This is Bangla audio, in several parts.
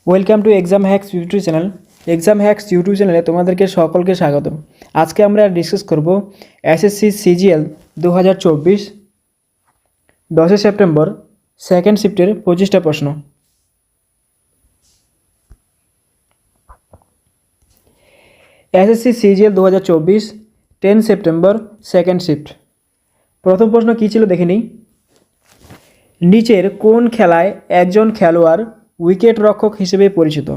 Welcome to exam hacks YouTube channel. Exam hacks YouTube চ্যানেলে তোমাদেরকে সকলকে স্বাগত। আজকে আমরা ডিসকাস করব এসএসসি সিজিএল 2024 10 সেপ্টেম্বর সেকেন্ড শিফটের 25টা প্রশ্ন। SSC CGL 2024 10 September second shift. প্রথম প্রশ্ন কী ছিল দেখে নিই। নিচের কোন খেলায় একজন খেলোয়াড় উইকেট রক্ষক হিসেবে পরিচিত?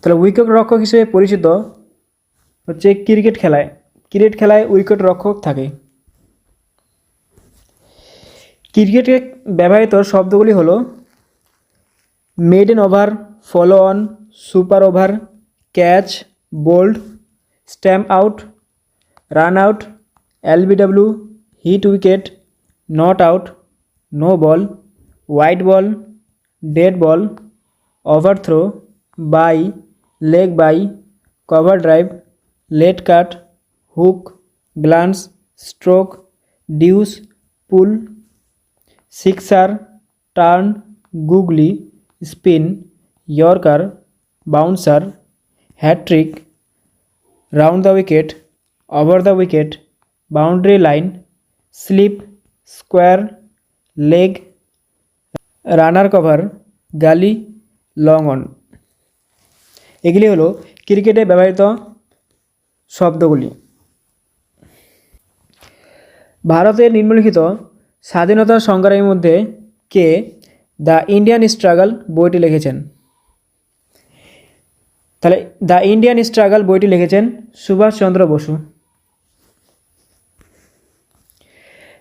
তাহলে উইকেট রক্ষক হিসেবে পরিচিত হচ্ছে ক্রিকেট খেলায় উইকেট রক্ষক থাকে। ক্রিকেটে ব্যবহৃত শব্দগুলি হলো maiden over, follow on, super over, catch, bowled, stump out, run out, LBW, hit wicket, not out, no ball, white ball, dead ball, overthrow, bye, leg bye, cover drive, late cut, hook, glance, stroke, deuce, pull, sixer, turn, googly, spin, yorker, bouncer, hat-trick, round the wicket, over the wicket, boundary line, slip, square, leg, runner cover, gully, long on. এগুলি হলো ক্রিকেটে ব্যবহৃত শব্দগুলি। ভারতের নিম্নলিখিত স্বাধীনতা সংগ্রামীর মধ্যে কে দ্য ইন্ডিয়ান স্ট্রাগল বইটি লিখেছেন? তাহলে দ্য ইন্ডিয়ান স্ট্রাগল বইটি লিখেছেন Subhas Chandra Bose.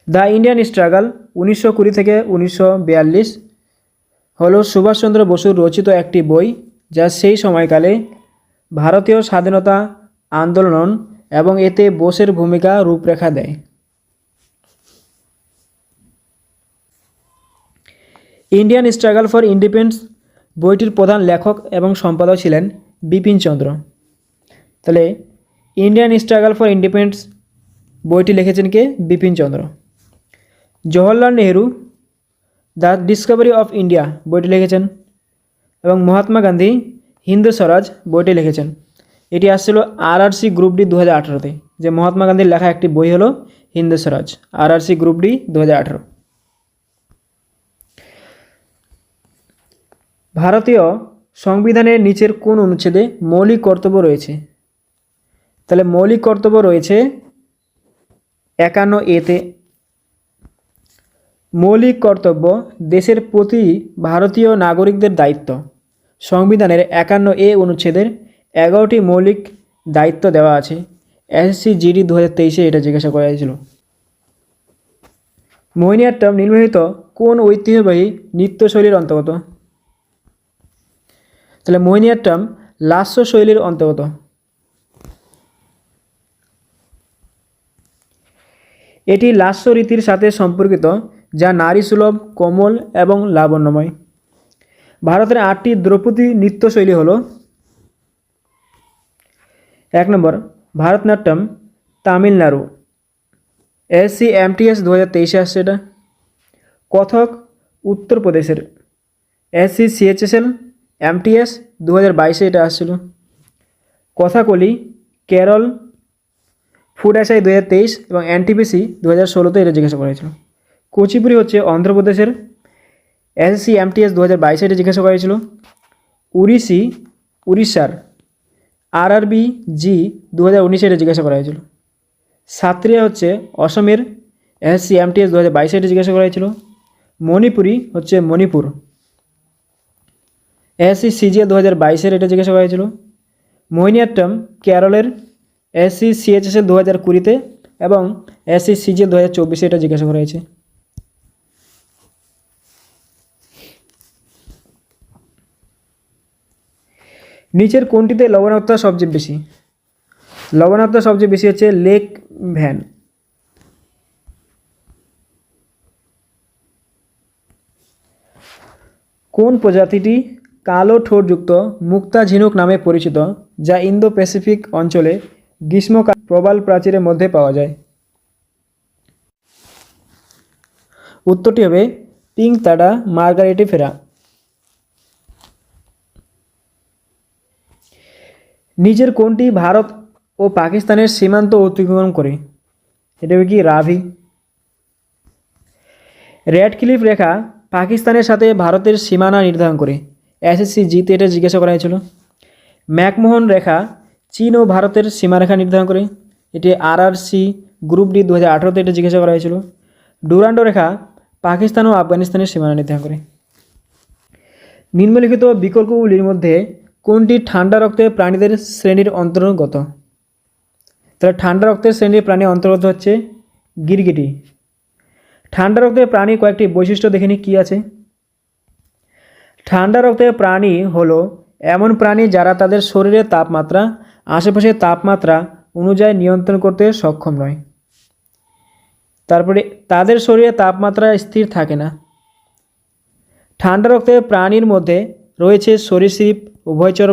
The Indian struggle 1920 থেকে 1942 হলো সুভাষচন্দ্র বসুর রচিত একটি বই, যা সেই সময়কালে ভারতীয় স্বাধীনতা আন্দোলন এবং এতে বোসের ভূমিকা রূপরেখা দেয়। ইন্ডিয়ান স্ট্রাগল ফর ইন্ডিপেন্ডেন্স বইটির প্রধান লেখক এবং সম্পাদক ছিলেন বিপিনচন্দ্র। তাহলে ইন্ডিয়ান স্ট্রাগল ফর ইন্ডিপেন্ডেন্স বইটি লিখেছেন কে? Bipinchandra. Jawaharlal Nehru the discovery of India বইটি লিখেছেন এবং মহাত্মা গান্ধী হিন্দ স্বরাজ বইটি লিখেছেন। এটি আসছিল আরআরসি গ্রুপ ডি 2018-তে, যে মহাত্মা গান্ধীর লেখা একটি বই হলো হিন্দ স্বরাজ, আরআরসি গ্রুপ ডি 2018। ভারতীয় সংবিধানের নিচের কোন অনুচ্ছেদে মৌলিক কর্তব্য রয়েছে? তাহলে মৌলিক কর্তব্য রয়েছে 51A-তে। মৌলিক কর্তব্য দেশের প্রতি ভারতীয় নাগরিকদের দায়িত্ব। সংবিধানের 51A অনুচ্ছেদের 11টি মৌলিক দায়িত্ব দেওয়া আছে। এসএসসি জিডি 2023-এ এটা জিজ্ঞাসা করা হয়েছিল। মোহিনীঅট্টম নিম্নলিখিত কোন ঐতিহ্যবাহী নৃত্যশৈলীর অন্তর্গত? তাহলে মোহিনীঅট্টম লাস্য শৈলীর অন্তর্গত। এটি লাস্য রীতির সাথে সম্পর্কিত, যা নারী সুলভ, কোমল এবং লাবণ্যময়। ভারতের 8টি ধ্রুপদী নৃত্যশৈলী হল: 1 নম্বর ভারতনাট্যম, তামিলনাড়ু, এসসি এমটিএস 2023-এ আসছে এটা। কথক উত্তরপ্রদেশের, এসসি সিএইচএসএল এমটিএস 2022-এ এটা আসছিল। কথাকলি কেরল, ফুড এসআই 2023 এবং এনটিপিসি 2016-তে এটা জিজ্ঞাসা করা হয়েছিল। কুচিপুড়ি হচ্ছে অন্ধ্রপ্রদেশের, এসএসসি এমটিএস 2022-এ এটা জিজ্ঞাসা করা হয়েছিল। উড়িষ্যি উড়িষ্যার, আরআরবি জি 2019-এ এটা জিজ্ঞাসা করা হয়েছিল। সাত্রিয়া হচ্ছে অসমের, এসএসসি এমটিএস 2022-এ এটা জিজ্ঞাসা করা হয়েছিল। মণিপুরি হচ্ছে মণিপুর, এসএসসি সিজিএল 2022-এর এটা জিজ্ঞাসা করা হয়েছিল। মোহিনীঅট্টম কেরলের, এসসি সিএইচএসএল 2020-তে এবং এসসি সিজিএল 2024-এ এটা জিজ্ঞাসা করা হয়েছে। নিচের কোনটিতে লবণাক্ততা সবচেয়ে বেশি? লবণাক্ততা সবচেয়ে বেশি হচ্ছে লেক ভ্যান। কোন প্রজাতিটি কালো ঠোঁটযুক্ত মুক্তা ঝিনুক নামে পরিচিত, যা ইন্দো প্যাসিফিক অঞ্চলে গ্রীষ্মকাল প্রবাল প্রাচীরের মধ্যে পাওয়া যায়? উত্তরটি হবে পিঙ্ক তাডা মার্গারেটিফেরা। নিচের কোনটি ভারত ও পাকিস্তানের সীমান্ত অতিক্রম করে? এটা হবে কি রাভি। রেড ক্লিফ রেখা পাকিস্তানের সাথে ভারতের সীমানা নির্ধারণ করে। এসএসসি জিতে এটা জিজ্ঞাসা করা হয়েছিল। ম্যাকমোহন রেখা চীন ও ভারতের সীমারেখা নির্ধারণ করে। এটি RRC গ্রুপ ডি 2018-তে এটা জিজ্ঞাসা করা হয়েছিল। ডুরান্ডো রেখা পাকিস্তান ও আফগানিস্তানের সীমানা নির্ধারণ করে। নিম্নলিখিত বিকল্পগুলির মধ্যে কোনটি ঠান্ডা রক্তের প্রাণীদের শ্রেণীর অন্তর্গত? তাহলে ঠান্ডা রক্তের শ্রেণীর প্রাণী অন্তর্গত হচ্ছে গিরগিটি। ঠান্ডা রক্তের প্রাণীর কয়েকটি বৈশিষ্ট্য দেখে নিই কী আছে। ঠান্ডা রক্তের প্রাণী হলো এমন প্রাণী যারা তাদের শরীরের তাপমাত্রা আশেপাশের তাপমাত্রা অনুযায়ী নিয়ন্ত্রণ করতে সক্ষম নয়। তারপরে তাদের শরীরে তাপমাত্রা স্থির থাকে না। ঠান্ডা রক্তের প্রাণীর মধ্যে রয়েছে সরীসৃপ, উভয়চর,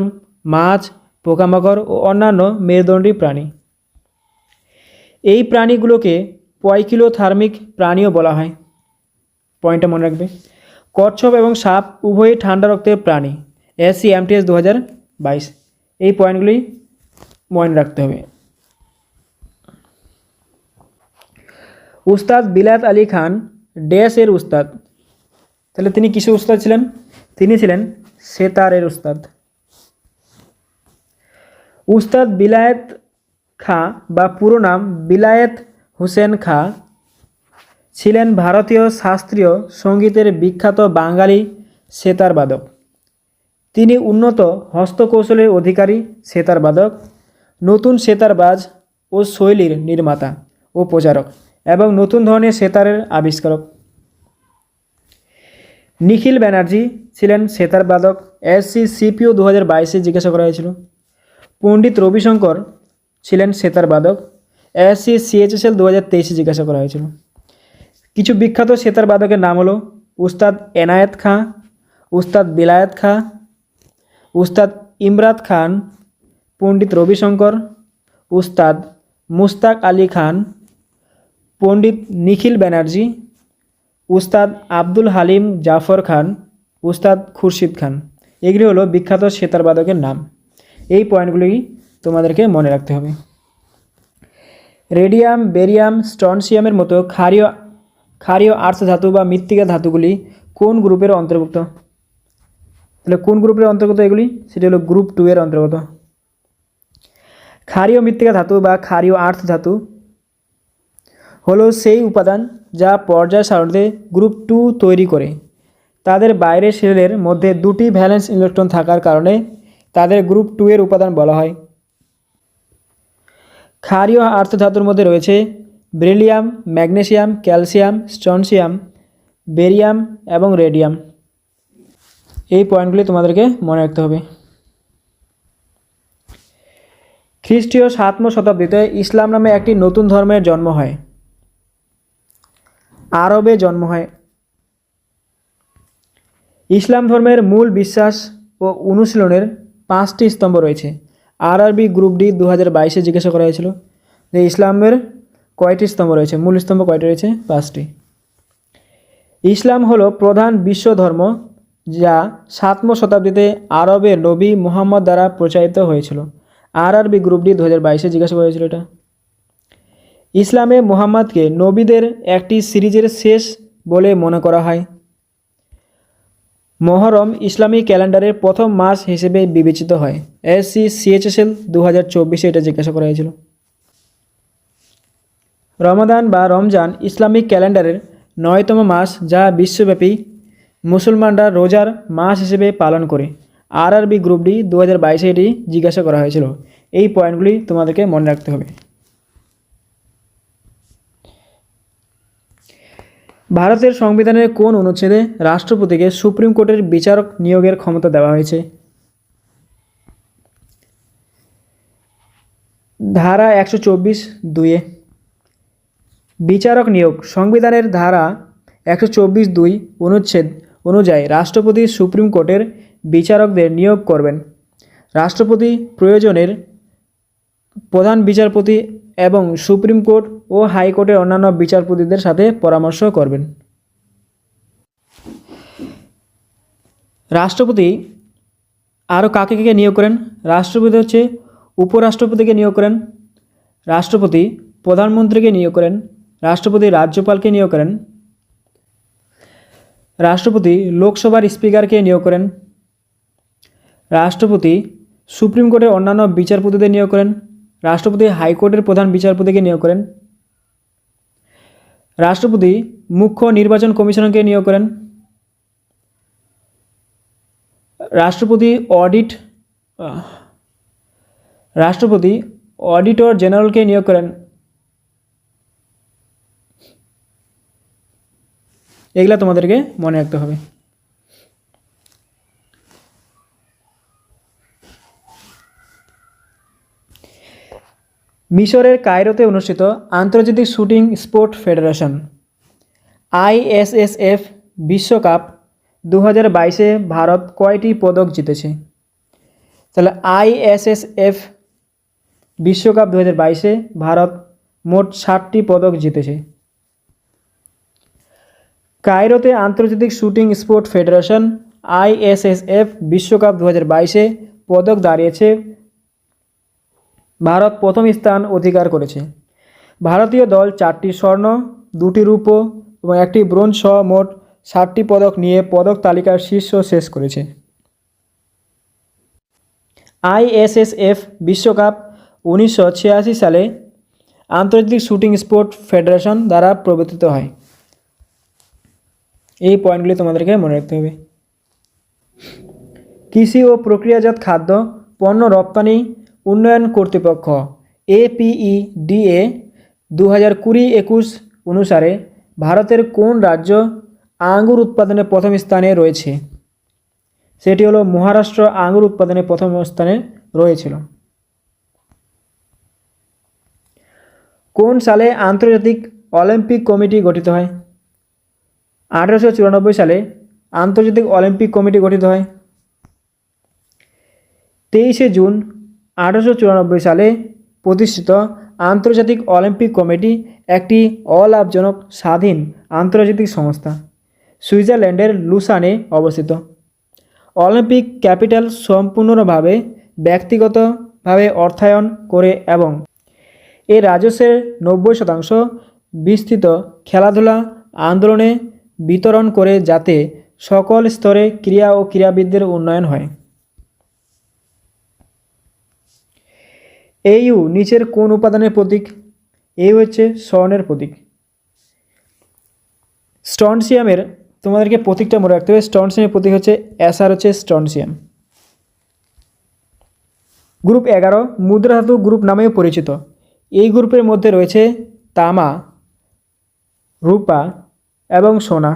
মাছ, পোকামাকড় ও অন্যান্য মেরুদণ্ডী প্রাণী। এই প্রাণীগুলোকে পয়কিলোথার্মিক প্রাণীও বলা হয়। পয়েন্টটা মনে রাখবে। কচ্ছপ এবং সাপ উভয়ই ঠান্ডা রক্তের প্রাণী। SCMTS 2022। এই পয়েন্টগুলি মনে রাখতে হবে। উস্তাদ বিলাত আলী খান ড্যাশের উস্তাদ। তাহলে তিনি কিসের উস্তাদ ছিলেন? তিনি ছিলেন সেতারের উস্তাদ। উস্তাদ বিলায়েত খাঁ বা পুরো নাম বিলায়েত হোসেন খাঁ ছিলেন ভারতীয় শাস্ত্রীয় সঙ্গীতের বিখ্যাত বাঙালি সেতার বাদক। তিনি উন্নত হস্তকৌশলের অধিকারী সেতার বাদক, নতুন সেতারবাজ ও শৈলীর নির্মাতা ও প্রচারক এবং নতুন ধরনের সেতারের আবিষ্কারক। নিখিল ব্যানার্জি ছিলেন সেতার বাদক। SCCPO 2022-এ জিজ্ঞাসা করা হয়েছিল। পণ্ডিত রবিশঙ্কর ছিলেন সেতার বাদক। SCCHSL 2023-এ জিজ্ঞাসা করা হয়েছিল। কিছু বিখ্যাত সেতার বাদকের নাম হলো উস্তাদ এনায়েত খাঁ, উস্তাদ বিলায়েত খাঁ, উস্তাদ ইমরাত খান, পণ্ডিত রবিশঙ্কর, উস্তাদ মুস্তাক আলী খান, পণ্ডিত নিখিল ব্যানার্জি, উস্তাদ আব্দুল হালিম জাফর খান, উস্তাদ খুরশিদ খান। এগুলি হলো বিখ্যাত সেতার বাদকের নাম। এই পয়েন্টগুলি তোমাদেরকে মনে রাখতে হবে। রেডিয়াম, বেরিয়াম, স্ট্রনসিয়ামের মতো ক্ষারীয় আর্টস ধাতু বা মৃত্তিকা ধাতুগুলি কোন গ্রুপের অন্তর্ভুক্ত? তাহলে কোন গ্রুপের অন্তর্গত এগুলি? সেটি হলো গ্রুপ 2 এর অন্তর্গত। ক্ষারীয় মৃত্তিকা ধাতু বা ক্ষারীয় আর্টস ধাতু হলো সেই উপাদান যা পর্যায় সারণীতে গ্রুপ 2 তৈরি করে। তাদের বাইরের শেলের মধ্যে দুটি ভ্যালেন্স ইলেকট্রন থাকার কারণে তাদের গ্রুপ 2 এর উপাদান বলা হয়। ক্ষারীয় আর্টস ধাতুর মধ্যে রয়েছে beryllium, magnesium, calcium, strontium, barium এবং রেডিয়াম। এই পয়েন্টগুলি তোমাদেরকে মনে রাখতে হবে। খ্রিস্টীয় 7ম শতাব্দীতে ইসলাম নামে একটি নতুন ধর্মের জন্ম হয়। আরবে জন্ম হয়। ইসলাম ধর্মের মূল বিশ্বাস ও অনুশীলনের 5টি স্তম্ভ রয়েছে। RRB গ্রুপ ডি 2022-এ জিজ্ঞাসা করা হয়েছিল যে ইসলামের কয়টি স্তম্ভ রয়েছে, মূল স্তম্ভ কয়টি রয়েছে? 5টি। ইসলাম হলো প্রধান বিশ্ব ধর্ম যা 7ম শতাব্দীতে আরবের নবী মুহাম্মদ দ্বারা প্রচারিত হয়েছিল। RRB গ্রুপ ডি 2022-এ জিজ্ঞাসা করা হয়েছিল এটা। ইসলামে মুহাম্মদকে নবীদের একটি সিরিজের শেষ বলে মনে করা হয়। মহরম ইসলামী ক্যালেন্ডারের প্রথম মাস হিসেবে বিবেচিত হয়। SCCHSL 2024-এ এটা জিজ্ঞাসা করা হয়েছিল। রমাদান বা রমজান ইসলামিক ক্যালেন্ডারের 9তম মাস যা বিশ্বব্যাপী মুসলমানরা রোজার মাস হিসেবে পালন করে। RRB গ্রুপ ডি 2022-এ এটি জিজ্ঞাসা করা হয়েছিল। এই পয়েন্টগুলি তোমাদেরকে মনে রাখতে হবে। ভারতের সংবিধানের কোন অনুচ্ছেদে রাষ্ট্রপতিকে সুপ্রিম কোর্টের বিচারক নিয়োগের ক্ষমতা দেওয়া হয়েছে? ধারা 124(2)-এ। বিচারক নিয়োগ সংবিধানের ধারা 124(2) অনুচ্ছেদ অনুযায়ী রাষ্ট্রপতি সুপ্রিম কোর্টের বিচারকদের নিয়োগ করবেন। রাষ্ট্রপতি প্রয়োজনের প্রধান বিচারপতি এবং সুপ্রিম কোর্ট ও হাইকোর্টের অন্যান্য বিচারপতিদের সাথে পরামর্শ করবেন। রাষ্ট্রপতি আরও কাকে কাকে নিয়োগ করেন? রাষ্ট্রপতি হচ্ছে উপরাষ্ট্রপতিকে নিয়োগ করেন, রাষ্ট্রপতি প্রধানমন্ত্রীকে নিয়োগ করেন, রাষ্ট্রপতি রাজ্যপালকে নিয়োগ করেন, রাষ্ট্রপতি লোকসভার স্পিকারকে নিয়োগ করেন, রাষ্ট্রপতি সুপ্রিম কোর্টের অন্যান্য বিচারপতিদের নিয়োগ করেন, রাষ্ট্রপতি হাইকোর্টের প্রধান বিচারপতিকে নিয়োগ করেন, রাষ্ট্রপতি মুখ্য নির্বাচন কমিশনারকে নিয়োগ করেন, রাষ্ট্রপতি অডিটর জেনারেলকে নিয়োগ করেন। এগুলা তোমাদেরকে মনে রাখতে হবে। মিশরের কায়রোতে অনুষ্ঠিত আন্তর্জাতিক শুটিং স্পোর্ট ফেডারেশন ISSF বিশ্বকাপ 2022-এ ভারত কয়টি পদক জিতেছে? তাহলে ISSF বিশ্বকাপ 2022-এ ভারত মোট 60টি পদক জিতেছে। কায়রোতে আন্তর্জাতিক শুটিং স্পোর্ট ফেডারেশন ISSF বিশ্বকাপ 2022-এ পদক দাঁড়িয়েছে ভারত প্রথম স্থান অধিকার করেছে। ভারতীয় দল 4টি স্বর্ণ, 2টি রূপো এবং 1টি ব্রোঞ্জ সহ মোট 60টি পদক নিয়ে পদক তালিকার শীর্ষ শেষ করেছে। ISSF বিশ্বকাপ 1986 সালে আন্তর্জাতিক শুটিং স্পোর্ট ফেডারেশন দ্বারা প্রবর্তিত হয়। এই পয়েন্টগুলি তোমাদেরকে মনে রাখতে হবে। কৃষি ও প্রক্রিয়াজাত খাদ্য পণ্য রপ্তানি উন্নয়ন কর্তৃপক্ষ APEDA 2020-21 অনুসারে ভারতের কোন রাজ্য আঙ্গুর উৎপাদনে প্রথম স্থানে রয়েছে? সেটি হলো মহারাষ্ট্র আঙ্গুর উৎপাদনে প্রথম স্থানে রয়েছিল। কোন সালে আন্তর্জাতিক অলিম্পিক কমিটি গঠিত হয়? 1894 সালে আন্তর্জাতিক অলিম্পিক কমিটি গঠিত হয়। 23শে জুন 1894 সালে প্রতিষ্ঠিত আন্তর্জাতিক অলিম্পিক কমিটি একটি অলাভজনক স্বাধীন আন্তর্জাতিক সংস্থা, সুইজারল্যান্ডের লুসানে অবস্থিত। অলিম্পিক ক্যাপিটাল সম্পূর্ণভাবে ব্যক্তিগতভাবে অর্থায়ন করে এবং এর রাজস্বের 90% বিস্তৃত খেলাধুলা আন্দোলনে বিতরণ করে যাতে সকল স্তরে ক্রীড়া ও ক্রীড়াবিদদের উন্নয়ন হয়। AU নিচের কোন উপাদানের প্রতীক? AU হচ্ছে স্বর্ণের প্রতীক। স্ট্রনসিয়ামের তোমাদেরকে প্রতীকটা মনে রাখতে হবে। স্ট্রনসিয়ামের প্রতীক হচ্ছে SR, হচ্ছে স্ট্রনসিয়াম। গ্রুপ 11 মুদ্রা ধাতু গ্রুপ নামেও পরিচিত। এই গ্রুপের মধ্যে রয়েছে তামা, রূপা এবং সোনা।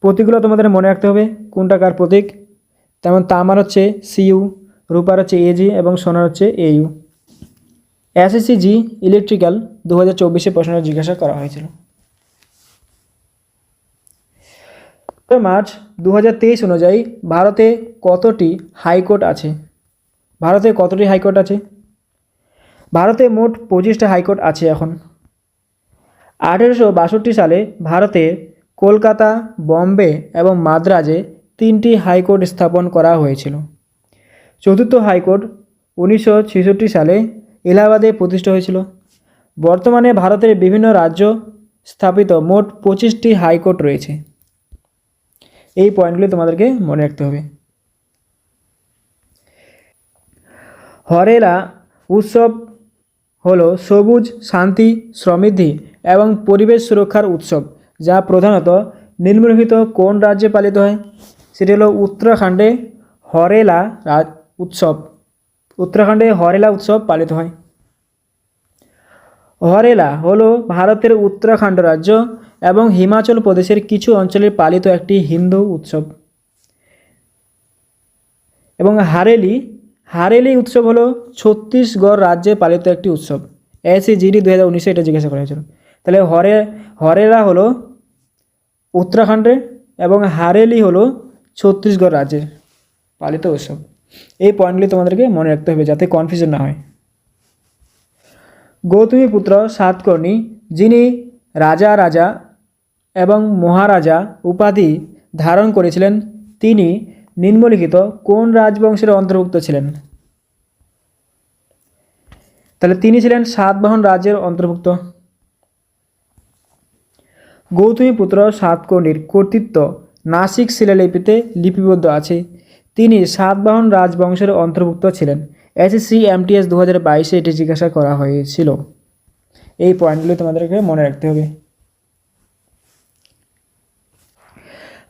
প্রতীকগুলো তোমাদের মনে রাখতে হবে কোনটা কার প্রতীক। তেমন তামার হচ্ছে CU, রূপার হচ্ছে AG এবং সোনার হচ্ছে AU। SSC ইলেকট্রিক্যাল 2024-এ প্রশ্ন জিজ্ঞাসা করা হয়েছিল। মার্চ 2023 অনুযায়ী ভারতে কতটি হাইকোর্ট আছে? ভারতে কতটি হাইকোর্ট আছে? ভারতে মোট 25টা হাইকোর্ট আছে এখন। 1862 সালে ভারতে কলকাতা, বম্বে এবং মাদ্রাজে 3টি হাইকোর্ট স্থাপন করা হয়েছিল। চতুর্থ হাইকোর্ট 1966 সালে এলাহাবাদে প্রতিষ্ঠা হয়েছিল। বর্তমানে ভারতের বিভিন্ন রাজ্য স্থাপিত মোট 25টি হাইকোর্ট রয়েছে। এই পয়েন্টগুলি তোমাদেরকে মনে রাখতে হবে। হরেলা উৎসব হলো সবুজ, শান্তি, সমৃদ্ধি এবং পরিবেশ সুরক্ষার উৎসব, যা প্রধানত নিম্নলিখিত কোন রাজ্যে পালিত হয়? সেটি হলো উত্তরাখণ্ডে হরেলা উৎসব। উত্তরাখণ্ডে হরেলা উৎসব পালিত হয়। হরেলা হলো ভারতের উত্তরাখণ্ড রাজ্য এবং হিমাচল প্রদেশের কিছু অঞ্চলে পালিত একটি হিন্দু উৎসব। এবং হারেলি উৎসব হলো ছত্তিশগড় রাজ্যে পালিত একটি উৎসব। SEGD 2019-এ এটা জিজ্ঞাসা করা হয়েছিল। তাহলে হরেলা হলো উত্তরাখণ্ডে এবং হারেলি হলো ছত্তিশগড় রাজ্যের পালিত উৎসব। এই পয়েন্টগুলি তোমাদেরকে মনে রাখতে হবে যাতে কনফিউশন না হয়। গৌতমীপুত্র সাতকর্ণী, যিনি রাজা এবং মহারাজা উপাধি ধারণ করেছিলেন, তিনি নিম্নলিখিত কোন রাজবংশের অন্তর্ভুক্ত ছিলেন? তাহলে তিনি ছিলেন সাতবাহন রাজ্যের অন্তর্ভুক্ত। গৌতমীপুত্র সাতকর্ণীর কর্তৃত্ব নাসিক শিলালিপিতে লিপিবদ্ধ আছে। তিনি সাতবাহন রাজবংশের অন্তর্ভুক্ত ছিলেন। এসএসসি এমটিএস 2022-এ এটি জিজ্ঞাসা করা হয়েছিল। এই পয়েন্টগুলো তোমাদেরকে মনে রাখতে হবে।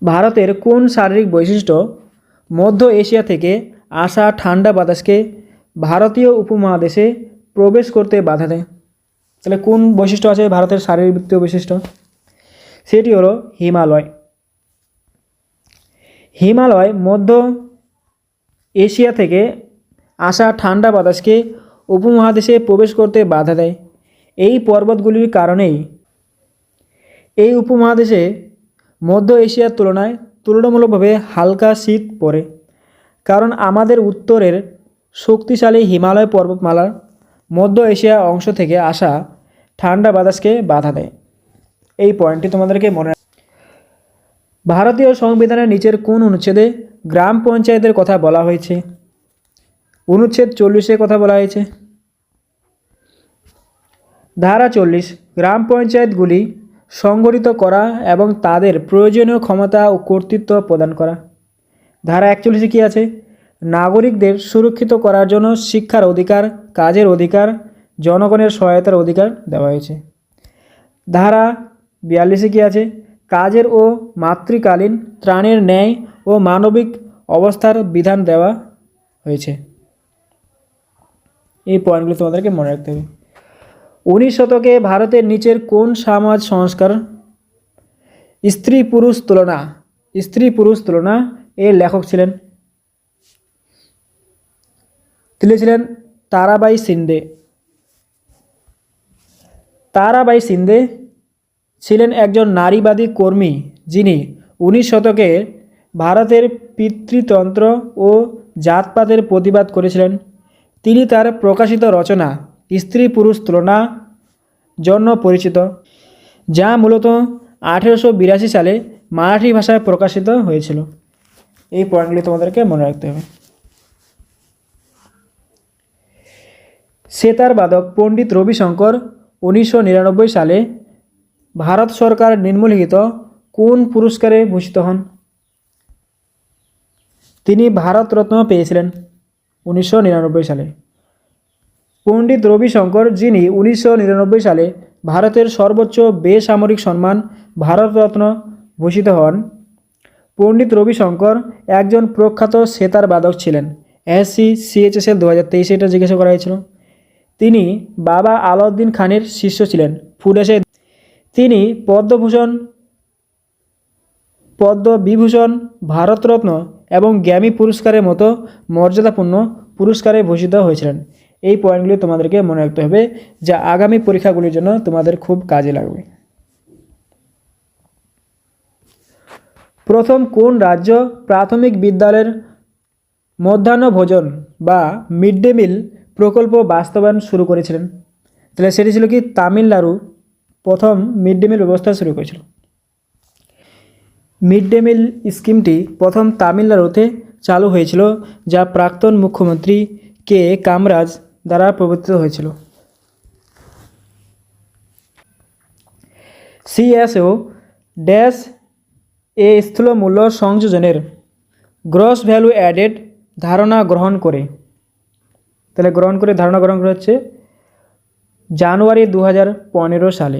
ভারতের কোন শারীরিক বৈশিষ্ট্য মধ্য এশিয়া থেকে আসা ঠান্ডা বাতাসকে ভারতীয় উপমহাদেশে প্রবেশ করতে বাধা দেয়? তাহলে কোন বৈশিষ্ট্য আছে ভারতের শারীরবৃত্তীয় বৈশিষ্ট্য? সেটি হলো হিমালয়। হিমালয় মধ্য এশিয়া থেকে আসা ঠান্ডা বাতাসকে উপমহাদেশে প্রবেশ করতে বাধা দেয়। এই পর্বতগুলির কারণেই এই উপমহাদেশে মধ্য এশিয়ার তুলনায় তুলনামূলকভাবে হালকা শীত পড়ে, কারণ আমাদের উত্তরের শক্তিশালী হিমালয় পর্বতমালার মধ্য এশিয়া অংশ থেকে আসা ঠান্ডা বাতাসকে বাধা দেয়। এই পয়েন্টটি তোমাদেরকে মনে ভারতীয় সংবিধানের নিচের কোন অনুচ্ছেদে গ্রাম পঞ্চায়েতের কথা বলা হয়েছে? অনুচ্ছেদ 40-এ কথা বলা হয়েছে। ধারা 40 গ্রাম পঞ্চায়েতগুলি সংগঠিত করা এবং তাদের প্রয়োজনীয় ক্ষমতা ও কর্তৃত্ব প্রদান করা। ধারা 41-এ কী আছে? নাগরিকদের সুরক্ষিত করার জন্য শিক্ষার অধিকার, কাজের অধিকার, জনগণের সহায়তার অধিকার দেওয়া হয়েছে। ধারা 42-এ কী আছে? কাজের ও মাতৃকালীন ত্রাণের ন্যায় ও মানবিক অবস্থার বিধান দেওয়া হয়েছে। এই পয়েন্টগুলো তোমাদেরকে মনে রাখতে হবে। 19 শতকে ভারতের নিচের কোন সমাজ সংস্কার স্ত্রী পুরুষ তুলনা এর লেখক ছিলেন? তিনি ছিলেন তারাবাই শিন্দে। তারাবাই শিন্দে ছিলেন একজন নারীবাদী কর্মী যিনি 19 শতকে ভারতের পিতৃতন্ত্র ও জাতপাতের প্রতিবাদ করেছিলেন। তিনি তার প্রকাশিত রচনা স্ত্রী পুরুষ তুলনা জন্য পরিচিত, যা মূলত 1882 সালে মারাঠি ভাষায় প্রকাশিত হয়েছিল। এই পয়েন্টগুলি তোমাদেরকে মনে রাখতে হবে। সেতার বাদক পণ্ডিত রবিশঙ্কর 1999 সালে ভারত সরকার নিম্নলিখিত কোন পুরস্কারে ভূষিত হন? তিনি ভারতরত্ন পেয়েছিলেন 1999 সালে। পণ্ডিত রবিশঙ্কর, যিনি 1999 সালে ভারতের সর্বোচ্চ বেসামরিক সম্মান ভারতরত্ন ভূষিত হন। পণ্ডিত রবিশঙ্কর একজন প্রখ্যাত সেতার বাদক ছিলেন। এসএসসি CHSL 2023-এ এটা জিজ্ঞাসা করা হয়েছিল। তিনি বাবা আলাউদ্দিন খানের শিষ্য ছিলেন। ফুডেসে তিনি পদ্মবিভূষণ, ভারতরত্ন এবং গ্র্যামি পুরস্কারের মতো মর্যাদাপূর্ণ পুরস্কারে ভূষিত হয়েছিলেন। এই পয়েন্টগুলি তোমাদেরকে মনে রাখতে হবে, যা আগামী পরীক্ষাগুলির জন্য তোমাদের খুব কাজে লাগবে। প্রথম কোন রাজ্য প্রাথমিক বিদ্যালয়ের মধ্যাহ্ন ভোজন বা মিড ডে মিল প্রকল্প বাস্তবায়ন শুরু করেছিলেন? তাহলে সেটি ছিল কি? তামিলনাড়ু প্রথম মিড ডে মিল ব্যবস্থা শুরু করেছিল। মিড ডে মিল স্কিমটি প্রথম তামিলনাড়ুতে চালু হয়েছিল, যা প্রাক্তন মুখ্যমন্ত্রী কে কামরাজ দ্বারা প্রবর্তিত হয়েছিল। CSO ড্যাশ এ স্থূল মূল্য সংযোজনের গ্রস ভ্যালু অ্যাডেড ধারণা গ্রহণ করে। তাহলে ধারণা গ্রহণ করে হচ্ছে জানুয়ারি 2015 সালে।